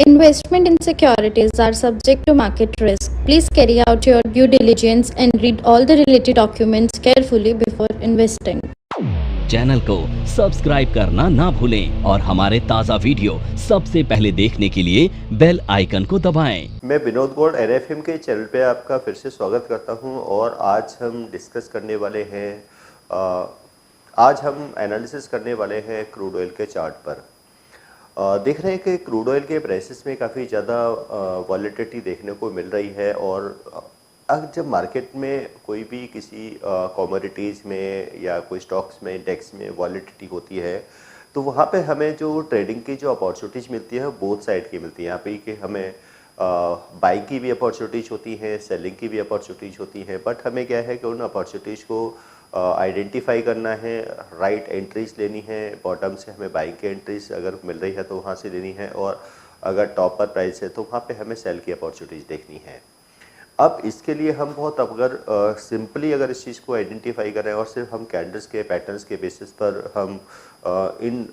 Investment in securities are subject to market risk. Please carry out your due diligence and read all the related documents carefully before investing. Channel को subscribe करना ना भूलें और हमारे ताज़ा video सबसे पहले देखने के लिए बेल आइकन को दबाएं। मैं विनोद गौड़ NFM के चैनल पे आपका फिर से स्वागत करता हूं और आज हम डिस्कस करने वाले हैं आज हम एनालिसिस करने वाले हैं क्रूड ऑयल के चार्ट पर। देख रहे हैं कि क्रूड ऑयल के प्राइसेस में काफ़ी ज़्यादा वॉलेटिलिटी देखने को मिल रही है और जब मार्केट में कोई भी किसी कमोडिटीज़ में या कोई स्टॉक्स में इंडेक्स में वॉलेटिलिटी होती है तो वहाँ पे हमें जो ट्रेडिंग की जो अपॉर्चुनिटीज़ मिलती है बोथ साइड की मिलती है। यहाँ पे कि हमें बाइंग की भी अपॉर्चुनिटीज़ होती हैं, सेलिंग की भी अपॉर्चुनिटीज़ होती हैं, बट हमें क्या है कि उन अपॉर्चुनिटीज़ को आइडेंटिफाई करना है, राइट एंट्रीज लेनी है। बॉटम से हमें बाइंग की एंट्रीज अगर मिल रही है तो वहाँ से लेनी है और अगर टॉप पर प्राइस है तो वहाँ पे हमें सेल की अपॉर्चुनिटीज़ देखनी है। अब इसके लिए हम बहुत अगर सिंपली अगर इस चीज़ को आइडेंटिफाई करें और सिर्फ हम कैंडल्स के पैटर्न्स के बेसिस पर हम इन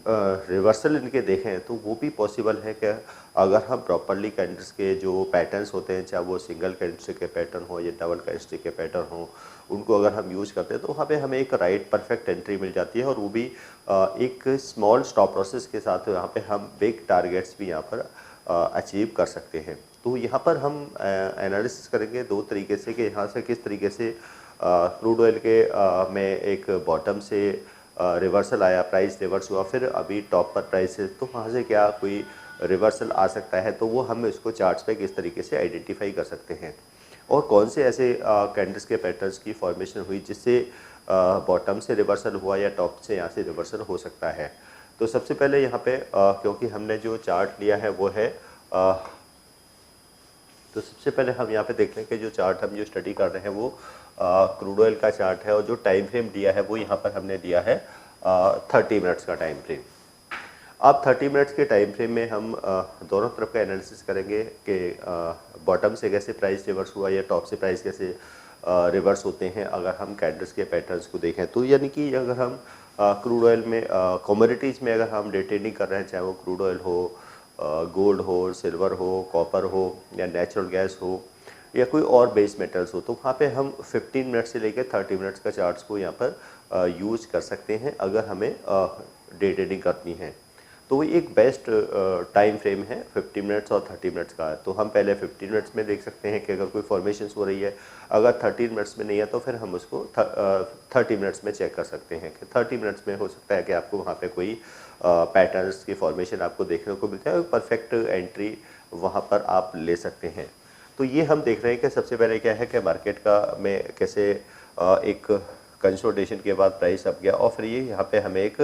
रिवर्सल इनके देखें तो वो भी पॉसिबल है कि अगर हम प्रॉपरली कैंडल्स के जो पैटर्न्स होते हैं, चाहे वो सिंगल कैंडलस्टिक के पैटर्न हो या डबल कैंडलस्टिक के पैटर्न हो, उनको अगर हम यूज़ करते हैं तो वहाँ पे हमें एक राइट परफेक्ट एंट्री मिल जाती है और वो भी एक स्मॉल स्टॉप प्रोसेस के साथ यहाँ पे हम बिग टारगेट्स भी यहाँ पर अचीव कर सकते हैं। तो यहाँ पर हम एनालिसिस करेंगे दो तरीके से कि यहाँ से किस तरीके से क्रूड ऑयल के में एक बॉटम से रिवर्सल आया, प्राइस रिवर्स हुआ, फिर अभी टॉप पर प्राइस है तो वहाँ से क्या कोई रिवर्सल आ सकता है, तो वो हम इसको चार्ट्स पे किस तरीके से आइडेंटिफाई कर सकते हैं और कौन से ऐसे कैंडल्स के पैटर्न्स की फॉर्मेशन हुई जिससे बॉटम से रिवर्सल हुआ या टॉप से यहाँ से रिवर्सल हो सकता है। तो सबसे पहले यहाँ पे क्योंकि हमने जो चार्ट लिया है वो है तो सबसे पहले हम यहाँ पे देख लें कि जो चार्ट हम जो स्टडी कर रहे हैं वो क्रूड ऑयल का चार्ट है और जो टाइम फ्रेम दिया है वो यहाँ पर हमने दिया है 30 मिनट्स का टाइम फ्रेम। अब 30 मिनट्स के टाइम फ्रेम में हम दोनों तरफ का एनालिसिस करेंगे कि बॉटम से कैसे प्राइस रिवर्स हुआ या टॉप से प्राइस कैसे रिवर्स होते हैं अगर हम कैंडल्स के पैटर्न्स को देखें। तो यानी कि अगर हम क्रूड ऑयल में कमोडिटीज़ में अगर हम डे ट्रेडिंग कर रहे हैं, चाहे वो क्रूड ऑयल हो, गोल्ड हो, सिल्वर हो, कॉपर हो या नेचुरल गैस हो या कोई और बेस मेटल्स हो, तो वहाँ पे हम 15 मिनट से लेकर 30 मिनट्स का चार्ट्स को यहाँ पर यूज़ कर सकते हैं अगर हमें डे ट्रेडिंग करनी है। तो वो एक बेस्ट टाइम फ्रेम है 50 मिनट्स और 30 मिनट्स का। तो हम पहले 15 मिनट्स में देख सकते हैं कि अगर कोई फॉर्मेशंस हो रही है, अगर 30 मिनट्स में नहीं है तो फिर हम उसको 30 मिनट्स में चेक कर सकते हैं कि 30 मिनट्स में हो सकता है कि आपको वहाँ पे कोई पैटर्न्स की फॉर्मेशन आपको देखने को मिलता है, परफेक्ट एंट्री वहाँ पर आप ले सकते हैं। तो ये हम देख रहे हैं कि सबसे पहले क्या है कि मार्केट का में कैसे एक कंसोलिडेशन के बाद प्राइस अप गया और फिर ये यहाँ पे हमें एक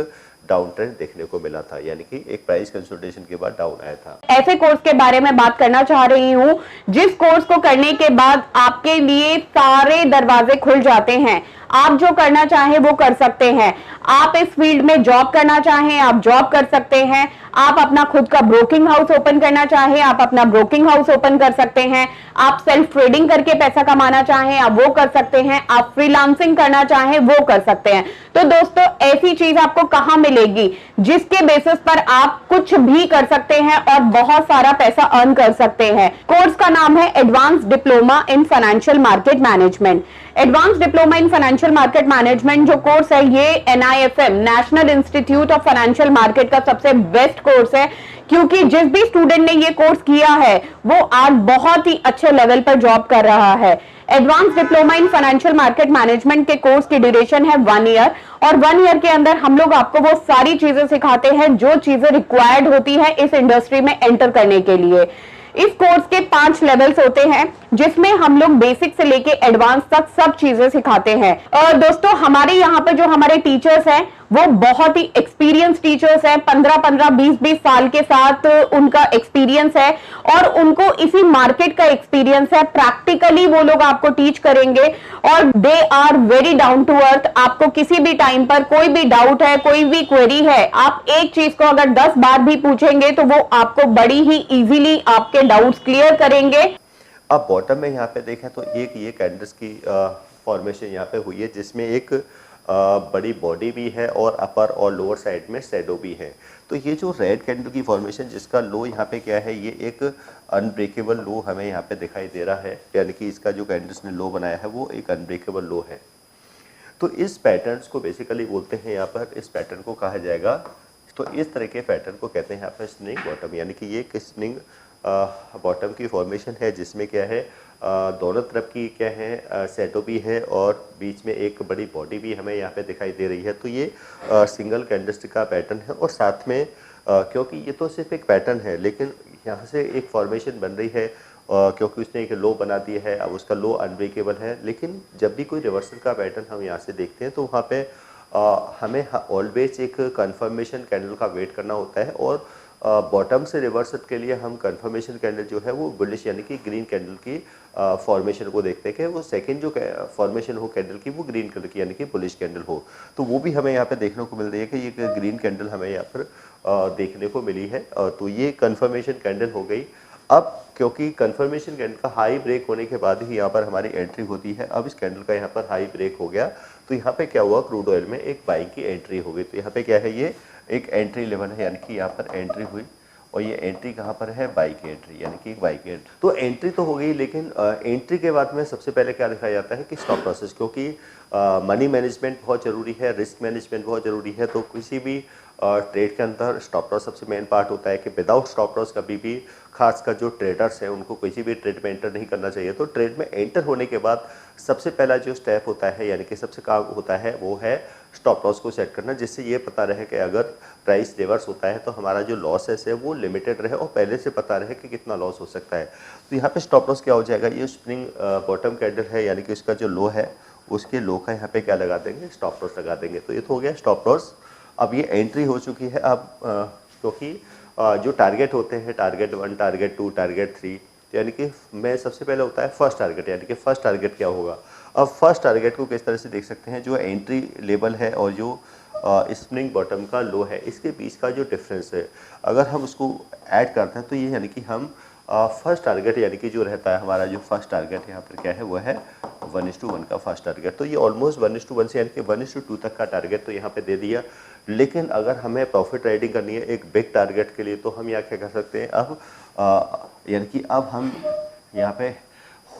डाउन ट्रेंड देखने को मिला था, यानी कि एक प्राइस कंसोलिडेशन के बाद डाउन आया था। ऐसे कोर्स के बारे में बात करना चाह रही हूँ जिस कोर्स को करने के बाद आपके लिए सारे दरवाजे खुल जाते हैं, आप जो करना चाहें वो कर सकते हैं। आप इस फील्ड में जॉब करना चाहें आप जॉब कर सकते हैं, आप अपना खुद का ब्रोकिंग हाउस ओपन करना चाहें आप अपना ब्रोकिंग हाउस ओपन कर सकते हैं, आप सेल्फ ट्रेडिंग करके पैसा कमाना चाहें आप वो कर सकते हैं, आप फ्रीलांसिंग करना चाहें वो कर सकते हैं। तो दोस्तों ऐसी चीज आपको कहां मिलेगी जिसके बेसिस पर आप कुछ भी कर सकते हैं और बहुत सारा पैसा अर्न कर सकते हैं। कोर्स का नाम है advance diploma in financial market management. Advance diploma in financial market management जो कोर्स है ये NIFM national institute of financial market का सबसे बेस्ट कोर्स है, क्योंकि जिस भी स्टूडेंट ने ये कोर्स किया है वो आज बहुत ही अच्छे लेवल पर जॉब कर रहा है। Advance diploma in financial market management के कोर्स की ड्यूरेशन है 1 ईयर और 1 ईयर के अंदर हम लोग आपको वो सारी चीजें सिखाते हैं जो चीजें रिक्वायर्ड होती है इस इंडस्ट्री में एंटर करने के लिए। इस कोर्स के 5 लेवल्स होते हैं जिसमें हम लोग बेसिक से लेके एडवांस तक सब चीजें सिखाते हैं। और दोस्तों हमारे यहाँ पे जो हमारे टीचर्स हैं वो बहुत ही एक्सपीरियंस टीचर्स हैं, 15-15, 20-20 साल के साथ उनका एक्सपीरियंस है और उनको इसी मार्केट का एक्सपीरियंस है। प्रैक्टिकली वो लोग आपको टीच करेंगे और they are very down to earth. आपको किसी भी टाइम पर कोई भी डाउट है, कोई भी क्वेरी है, आप एक चीज को अगर 10 बार भी पूछेंगे तो वो आपको बड़ी ही इजीली आपके डाउट्स क्लियर करेंगे। अब बॉटम में यहाँ पे देखें तो एक ये कैंडल्स की फॉर्मेशन यहाँ पे हुई है जिसमें एक बड़ी बॉडी भी है और अपर और लोअर साइड में शैडो भी है। तो ये जो रेड कैंडल की फॉर्मेशन जिसका लो यहाँ पे क्या है, ये एक अनब्रेकेबल लो हमें यहाँ पे दिखाई दे रहा है, यानी कि इसका जो कैंडल्स ने लो बनाया है वो एक अनब्रेकेबल लो है। तो इस पैटर्न्स को बेसिकली बोलते हैं यहाँ पर, इस पैटर्न को कहा जाएगा, तो इस तरह के पैटर्न को कहते हैं यहाँ पर स्प्रिंग बॉटम, यानी कि ये एक स्प्रिंग बॉटम की फॉर्मेशन है जिसमें क्या है, दोनों तरफ की क्या है सेटो भी है और बीच में एक बड़ी बॉडी भी हमें यहाँ पे दिखाई दे रही है। तो ये सिंगल कैंडलस्टिक का पैटर्न है और साथ में क्योंकि ये तो सिर्फ एक पैटर्न है लेकिन यहाँ से एक फॉर्मेशन बन रही है क्योंकि उसने एक लो बना दिया है, अब उसका लो अनब्रेकेबल है। लेकिन जब भी कोई रिवर्सल का पैटर्न हम यहाँ से देखते हैं तो वहाँ पे हमें ऑलवेज एक कंफर्मेशन कैंडल का वेट करना होता है और बॉटम से रिवर्सल के लिए हम कंफर्मेशन कैंडल जो है वो बुलिश यानी कि ग्रीन कैंडल की फॉर्मेशन को देखते हैं कि वो सेकंड जो फॉर्मेशन हो कैंडल की वो ग्रीन कलर की यानी कि बुलिश कैंडल हो। तो वो भी हमें यहाँ पे देखने को मिल रही है कि ये ग्रीन कैंडल हमें यहाँ पर देखने को मिली है। तो ये कंफर्मेशन कैंडल हो गई। अब क्योंकि कंफर्मेशन कैंडल का हाई ब्रेक होने के बाद ही यहाँ पर हमारी एंट्री होती है, अब इस कैंडल का यहाँ पर हाई ब्रेक हो गया तो यहाँ पे क्या हुआ, क्रूड ऑयल में एक बाइंग की एंट्री हो गई। तो यहाँ पे क्या है, ये एक एंट्री लेवल है यानी कि यहाँ पर एंट्री हुई और ये एंट्री कहाँ पर है, बाई की एंट्री यानी कि एक बाई की एंट्री। तो एंट्री तो हो गई लेकिन एंट्री के बाद में सबसे पहले क्या दिखाया जाता है कि स्टॉप प्रोसेस, क्योंकि मनी मैनेजमेंट बहुत ज़रूरी है, रिस्क मैनेजमेंट बहुत ज़रूरी है। तो किसी भी ट्रेड के अंदर स्टॉप लॉस सबसे मेन पार्ट होता है कि विदाउट स्टॉप लॉस कभी भी खासकर जो ट्रेडर्स हैं उनको किसी भी ट्रेड में एंटर नहीं करना चाहिए। तो ट्रेड में एंटर होने के बाद सबसे पहला जो स्टेप होता है यानी कि सबसे काम होता है वो है स्टॉप लॉस को सेट करना, जिससे ये पता रहे कि अगर प्राइस रिवर्स होता है तो हमारा जो लॉसेस है वो लिमिटेड रहे और पहले से पता रहे कि कितना लॉस हो सकता है। तो यहाँ पे स्टॉप लॉस क्या हो जाएगा, ये स्प्रिंग बॉटम कैंडल है यानी कि उसका जो लो है उसके लो का यहाँ पे क्या लगा देंगे, स्टॉप लॉस लगा देंगे। तो ये तो हो गया स्टॉप लॉस। अब ये एंट्री हो चुकी है। अब क्योंकि जो टारगेट होते हैं, टारगेट 1, टारगेट 2, टारगेट 3, यानी कि मैं सबसे पहले होता है फर्स्ट टारगेट, यानी कि फर्स्ट टारगेट क्या होगा। अब फर्स्ट टारगेट को किस तरह से देख सकते हैं, जो एंट्री लेवल है और जो स्प्रिंग बॉटम का लो है इसके बीच का जो डिफरेंस है अगर हम उसको ऐड करते हैं तो ये यानी कि हम फर्स्ट टारगेट यानी कि जो रहता है हमारा जो फर्स्ट टारगेट यहाँ पर क्या है वो है 1:1 का फर्स्ट टारगेट। तो ये ऑलमोस्ट 1:1 से यानी कि 1:2 तक का टारगेट तो यहाँ पे दे दिया। लेकिन अगर हमें प्रॉफिट राइडिंग करनी है एक बिग टारगेट के लिए तो हम यहाँ क्या कर सकते हैं, अब यानी कि अब हम यहाँ पे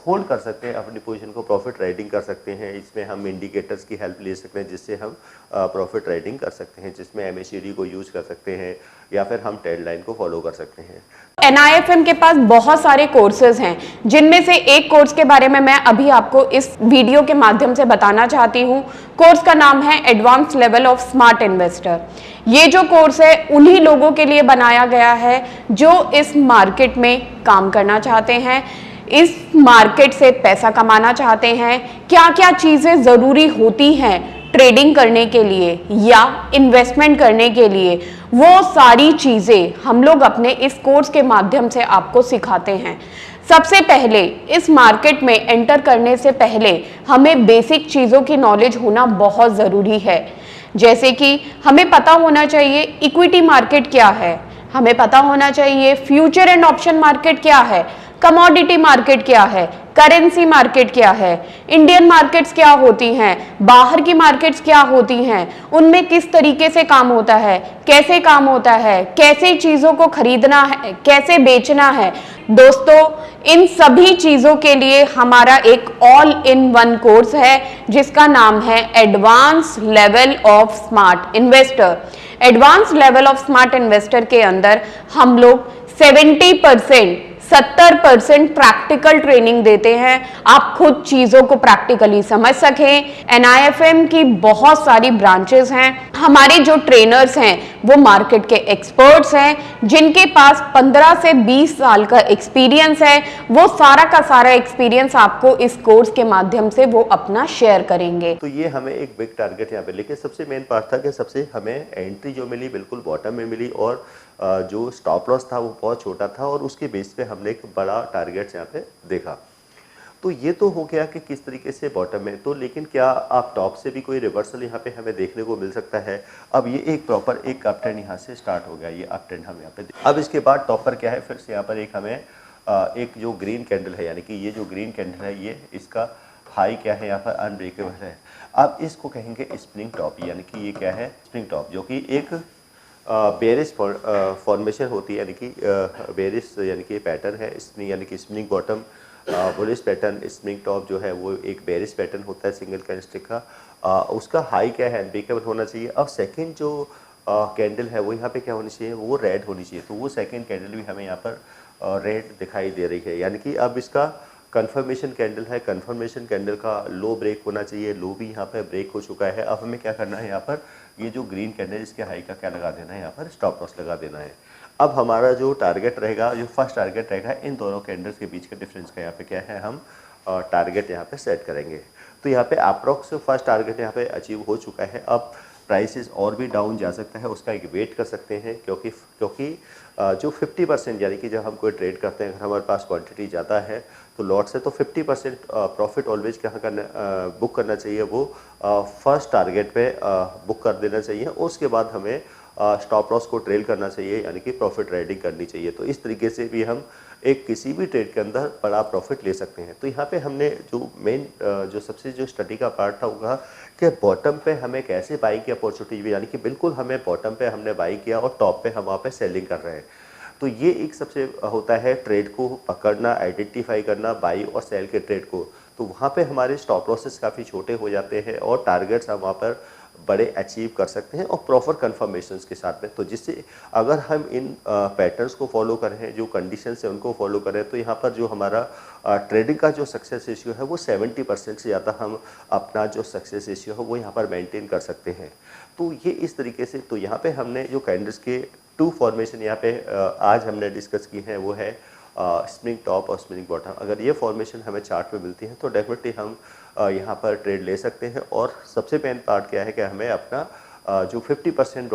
होल्ड कर सकते हैं अपनी पोजीशन को, प्रॉफिट राइडिंग कर सकते हैं। इसमें हम इंडिकेटर्स की हेल्प ले सकते हैं जिससे हम प्रॉफिट राइडिंग कर सकते हैं, जिसमें MACD को यूज़ कर सकते हैं या फिर हम ट्रेंड लाइन को फॉलो कर सकते हैं। NIFM के पास बहुत सारे कोर्सेज हैं जिनमें से एक कोर्स के बारे में मैं अभी आपको इस वीडियो के माध्यम से बताना चाहती हूँ। कोर्स का नाम है advance level of smart investor. ये जो कोर्स है उन्हीं लोगों के लिए बनाया गया है जो इस मार्केट में काम करना चाहते हैं, इस मार्केट से पैसा कमाना चाहते हैं। क्या क्या चीजें जरूरी होती हैं ट्रेडिंग करने के लिए या इन्वेस्टमेंट करने के लिए, वो सारी चीजें हम लोग अपने इस कोर्स के माध्यम से आपको सिखाते हैं। सबसे पहले इस मार्केट में एंटर करने से पहले हमें बेसिक चीजों की नॉलेज होना बहुत जरूरी है। जैसे कि हमें पता होना चाहिए इक्विटी मार्केट क्या है, हमें पता होना चाहिए फ्यूचर एंड ऑप्शन मार्केट क्या है, कमोडिटी मार्केट क्या है, करेंसी मार्केट क्या है, इंडियन मार्केट्स क्या होती हैं, बाहर की मार्केट्स क्या होती हैं, उनमें किस तरीके से काम होता है, कैसे काम होता है, कैसे चीजों को खरीदना है, कैसे बेचना है। दोस्तों, इन सभी चीजों के लिए हमारा एक ऑल इन वन कोर्स है जिसका नाम है advance level of smart investor. Advance level of smart investor के अंदर हम लोग 70% प्रैक्टिकल ट्रेनिंग देते हैं, आप खुद चीजों को प्रैक्टिकली समझ सकें। NIFM की बहुत सारी ब्रांचेस हैं। हमारे जो ट्रेनर्स हैं वो मार्केट के एक्सपर्ट्स हैं जिनके पास 15 से 20 साल का एक्सपीरियंस है। वो सारा का सारा एक्सपीरियंस आपको इस कोर्स के माध्यम से वो अपना शेयर करेंगे। तो ये हमें एक बिग टारगेट यहाँ पे, लेकिन सबसे मेन पार्ट था कि सबसे हमें एंट्री जो मिली बिल्कुल बॉटम में मिली और जो स्टॉप लॉस था वो बहुत छोटा था और उसके बेस पे हमने एक बड़ा टारगेट यहाँ पे देखा। तो ये तो हो गया कि किस तरीके से बॉटम में, तो लेकिन क्या आप टॉप से भी कोई रिवर्सल यहाँ पे हमें देखने को मिल सकता है। अब ये एक प्रॉपर एक अप ट्रेंड यहाँ से स्टार्ट हो गया, ये अप ट्रेंड हम यहाँ पे। अब इसके बाद टॉप पर क्या है, फिर से यहाँ पर एक हमें एक जो ग्रीन कैंडल है यानी कि ये जो ग्रीन कैंडल है ये इसका हाई क्या है यहाँ पर अनब्रेकेबल है। अब इसको कहेंगे स्प्रिंग टॉप, यानी कि ये क्या है स्प्रिंग टॉप, जो कि एक बेरिश फॉर्मेशन होती है, यानी कि बेरिश यानी कि पैटर्न है इसमें, यानी कि spring bottom, bullish pattern, spring top जो है वो एक बेरिश पैटर्न होता है सिंगल कैंडलस्टिक का। उसका हाई क्या है, अनब्रेकेबल होना चाहिए। अब सेकंड जो कैंडल है वो यहाँ पे क्या होनी चाहिए, वो रेड होनी चाहिए। तो वो सेकंड कैंडल भी हमें यहाँ पर रेड दिखाई दे रही है, यानी कि अब इसका कंफर्मेशन कैंडल है। कंफर्मेशन कैंडल का लो ब्रेक होना चाहिए, लो भी यहाँ पर ब्रेक हो चुका है। अब हमें क्या करना है, यहाँ पर ये जो ग्रीन कैंडल इसके हाई का क्या लगा देना है, यहाँ पर स्टॉप लॉस लगा देना है। अब हमारा जो टारगेट रहेगा, जो फर्स्ट टारगेट रहेगा, इन दोनों कैंडल्स के बीच का डिफरेंस का यहाँ पे क्या है, हम टारगेट यहाँ पे सेट करेंगे। तो यहाँ पे अप्रॉक्स फर्स्ट टारगेट यहाँ पे अचीव हो चुका है। अब प्राइसेस और भी डाउन जा सकता है, उसका एक वेट कर सकते हैं, क्योंकि जो 50% यानी कि जब हम कोई ट्रेड करते हैं, अगर हमारे पास क्वांटिटी ज़्यादा है तो लॉट से तो 50% प्रॉफिट ऑलवेज कहाँ करना, बुक करना चाहिए, वो फर्स्ट टारगेट पे बुक कर देना चाहिए। उसके बाद हमें स्टॉप लॉस को ट्रेल करना चाहिए, यानी कि प्रॉफिट राइडिंग करनी चाहिए। तो इस तरीके से भी हम एक किसी भी ट्रेड के अंदर बड़ा प्रॉफिट ले सकते हैं। तो यहाँ पे हमने जो मेन जो सबसे जो स्टडी का पार्ट था होगा कि बॉटम पे हमें कैसे बाई की अपॉर्चुनिटी, यानी कि बिल्कुल हमें बॉटम पे हमने बाई किया और टॉप पे हम वहाँ पे सेलिंग कर रहे हैं। तो ये एक सबसे होता है ट्रेड को पकड़ना, आइडेंटिफाई करना, बाई और सेल के ट्रेड को। तो वहाँ पे हमारे स्टॉप लॉसेस काफ़ी छोटे हो जाते हैं और टारगेट्स हम वहाँ पर बड़े अचीव कर सकते हैं और प्रॉपर कन्फर्मेशंस के साथ में। तो जिससे अगर हम इन पैटर्न्स को फॉलो करें, जो कंडीशंस है उनको फॉलो करें, तो यहाँ पर जो हमारा ट्रेडिंग का जो सक्सेस रेशियो है वो 70% से ज़्यादा हम अपना जो सक्सेस रेशियो है वो यहाँ पर मेंटेन कर सकते हैं। तो ये इस तरीके से, तो यहाँ पे हमने जो कैंडल्स के 2 फॉर्मेशन यहाँ पे आज हमने डिस्कस की हैं, वो है स्प्रिंग टॉप और स्प्रिंग बॉटम। अगर ये फॉर्मेशन हमें चार्ट पे मिलती है तो डेफिनेटली हम यहाँ पर ट्रेड ले सकते हैं। और सबसे मेन पार्ट क्या है कि हमें अपना जो 50%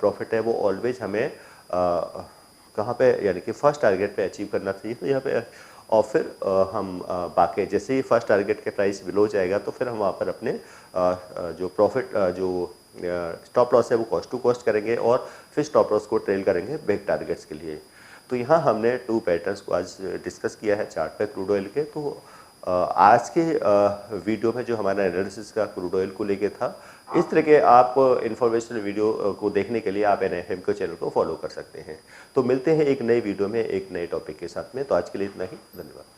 प्रॉफिट है वो ऑलवेज हमें कहाँ पे, यानी कि फर्स्ट टारगेट पे अचीव करना चाहिए। तो यहाँ पे और फिर हम बाकी जैसे ही फर्स्ट टारगेट के प्राइस बिलो जाएगा तो फिर हम वहाँ पर अपने जो प्रॉफिट जो स्टॉप लॉस है वो कॉस्ट टू कॉस्ट करेंगे और फिर स्टॉप लॉस को ट्रेल करेंगे बिग टारगेट्स के लिए। तो यहाँ हमने 2 पैटर्न्स को आज डिस्कस किया है चार्ट पे क्रूड ऑयल के। तो आज के वीडियो में जो हमारा एनालिसिस का क्रूड ऑयल को लेके था, इस तरह के आप इन्फॉर्मेशनल वीडियो को देखने के लिए आप NFM के चैनल को फॉलो कर सकते हैं। तो मिलते हैं एक नए वीडियो में एक नए टॉपिक के साथ में। तो आज के लिए इतना ही, धन्यवाद।